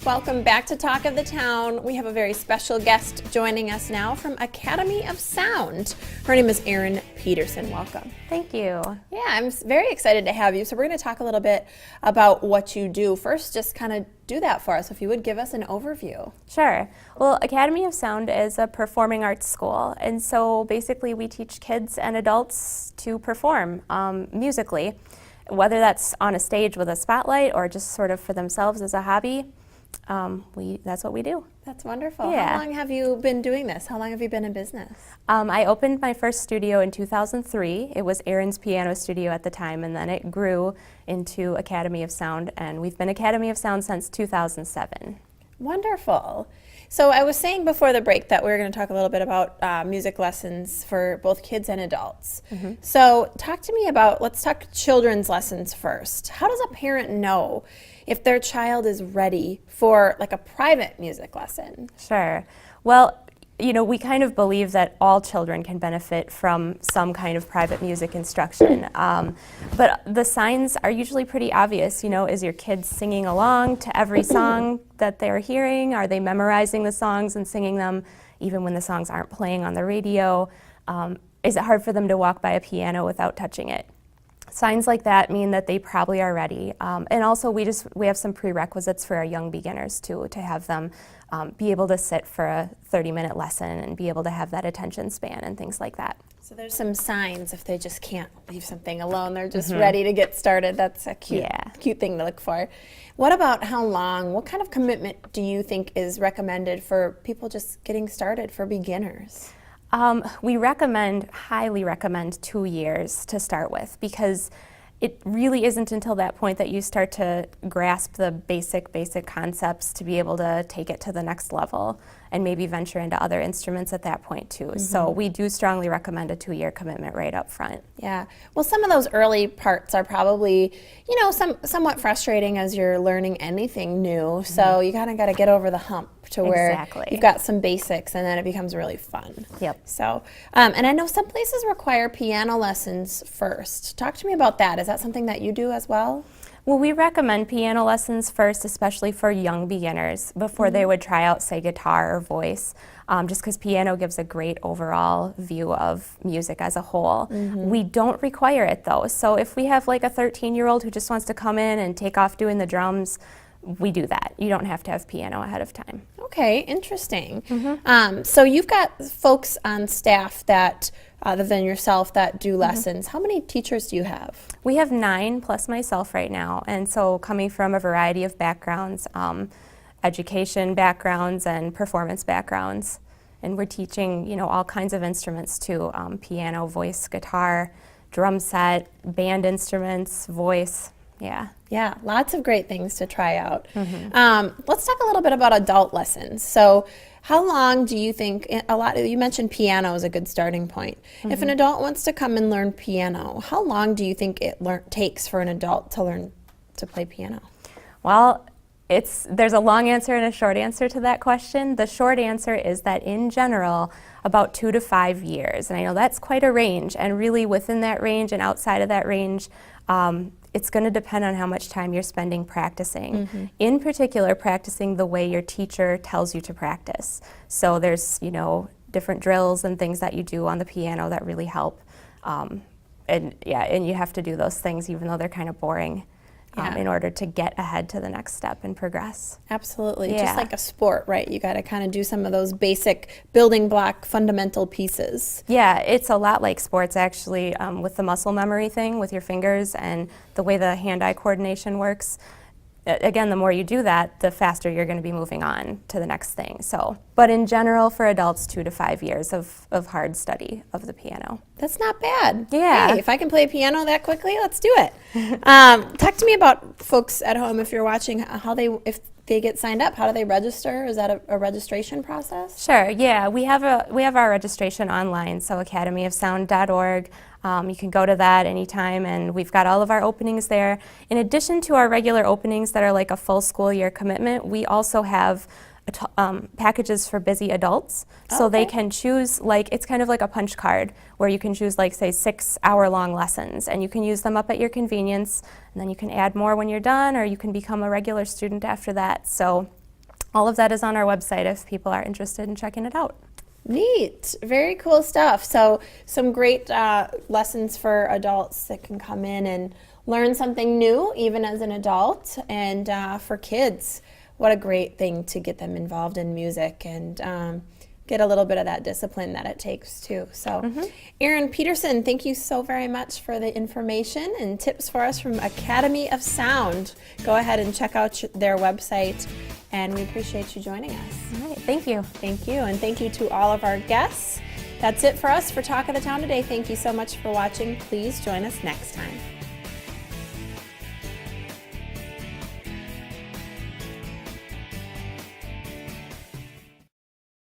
Welcome back to Talk of the Town. We have a very special guest joining us now from Academy of Sound. Her name is Erin Peterson. Welcome. Thank you. Yeah, I'm very excited to have you. So we're going to talk a little bit about what you do. First, just kind of do that for us, if you would give us an overview. Sure. Well, Academy of Sound is a performing arts school, and so basically we teach kids and adults to perform musically, whether that's on a stage with a spotlight or just sort of for themselves as a hobby. That's what we do. That's wonderful. Yeah. How long have you been doing this? How long have you been in business? I opened my first studio in 2003. It was Erin's piano studio at the time, and then it grew into Academy of Sound, and we've been Academy of Sound since 2007. Wonderful. So I was saying before the break that we were going to talk a little bit about music lessons for both kids and adults. Mm-hmm. So talk to me about, let's talk children's lessons first. How does a parent know if their child is ready for like a private music lesson? Sure. Well, you know, we kind of believe that all children can benefit from some kind of private music instruction. But the signs are usually pretty obvious. You know, is your kid singing along to every song that they're hearing? Are they memorizing the songs and singing them even when the songs aren't playing on the radio? Is it hard for them to walk by a piano without touching it? Signs like that mean that they probably are ready. And also we have some prerequisites for our young beginners too, to have them be able to sit for a 30-minute lesson and be able to have that attention span and things like that. So there's some signs if they just can't leave something alone, they're just ready to get started. That's a cute thing to look for. What about how long, what kind of commitment do you think is recommended for people just getting started, for beginners? We highly recommend 2 years to start with, because it really isn't until that point that you start to grasp the basic concepts to be able to take it to the next level and maybe venture into other instruments at that point too. Mm-hmm. So we do strongly recommend a 2-year commitment right up front. Yeah. Well, some of those early parts are probably, you know, somewhat frustrating as you're learning anything new. Mm-hmm. So you kind of got to get over the hump to where you've got some basics, and then it becomes really fun. Yep. So, and I know some places require piano lessons first. Talk to me about that. Is that something that you do as well? Well, we recommend piano lessons first, especially for young beginners, before they would try out, say, guitar or voice, just because piano gives a great overall view of music as a whole. Mm-hmm. We don't require it, though. So if we have like a 13-year-old who just wants to come in and take off doing the drums, we do that. You don't have to have piano ahead of time. Okay, interesting. Mm-hmm. So you've got folks on staff that, other than yourself, that do lessons. How many teachers do you have? We have 9 plus myself right now, and so coming from a variety of backgrounds, education backgrounds and performance backgrounds, and we're teaching, you know, all kinds of instruments too: piano, voice, guitar, drum set, band instruments, voice. Yeah, lots of great things to try out. Mm-hmm. Let's talk a little bit about adult lessons. So how long do you think, you mentioned piano is a good starting point. Mm-hmm. If an adult wants to come and learn piano, how long do you think it takes for an adult to learn to play piano? Well, there's a long answer and a short answer to that question. The short answer is that in general, about 2 to 5 years. And I know that's quite a range, and really within that range and outside of that range, it's going to depend on how much time you're spending practicing. Mm-hmm. In particular, practicing the way your teacher tells you to practice. So there's, you know, different drills and things that you do on the piano that really help. And you have to do those things even though they're kind of boring. In order to get ahead to the next step and progress. Absolutely. Yeah. Just like a sport, right? You got to kind of do some of those basic building block fundamental pieces. Yeah, it's a lot like sports actually, with the muscle memory thing with your fingers and the way the hand-eye coordination works. Again, the more you do that, the faster you're going to be moving on to the next thing. So, but in general, for adults, 2 to 5 years of hard study of the piano. That's not bad. Yeah. Hey, if I can play piano that quickly, let's do it. Talk to me about folks at home, if you're watching, if they get signed up, how do they register? Is that a registration process? Sure. Yeah, we have our registration online, so academyofsound.org. You can go to that anytime, and we've got all of our openings there. In addition to our regular openings that are like a full school year commitment, we also have packages for busy adults. So they can choose, like, it's kind of like a punch card where you can choose, like, say, 6-hour-long lessons, and you can use them up at your convenience, and then you can add more when you're done, or you can become a regular student after that. So all of that is on our website if people are interested in checking it out. Neat. Very cool stuff. So some great lessons for adults that can come in and learn something new, even as an adult. And for kids, what a great thing to get them involved in music and get a little bit of that discipline that it takes too. So Erin, Peterson, thank you so very much for the information and tips for us from Academy of Sound. Go ahead and check out their website, and we appreciate you joining us. All right, thank you. Thank you, and thank you to all of our guests. That's it for us for Talk of the Town today. Thank you so much for watching. Please join us next time.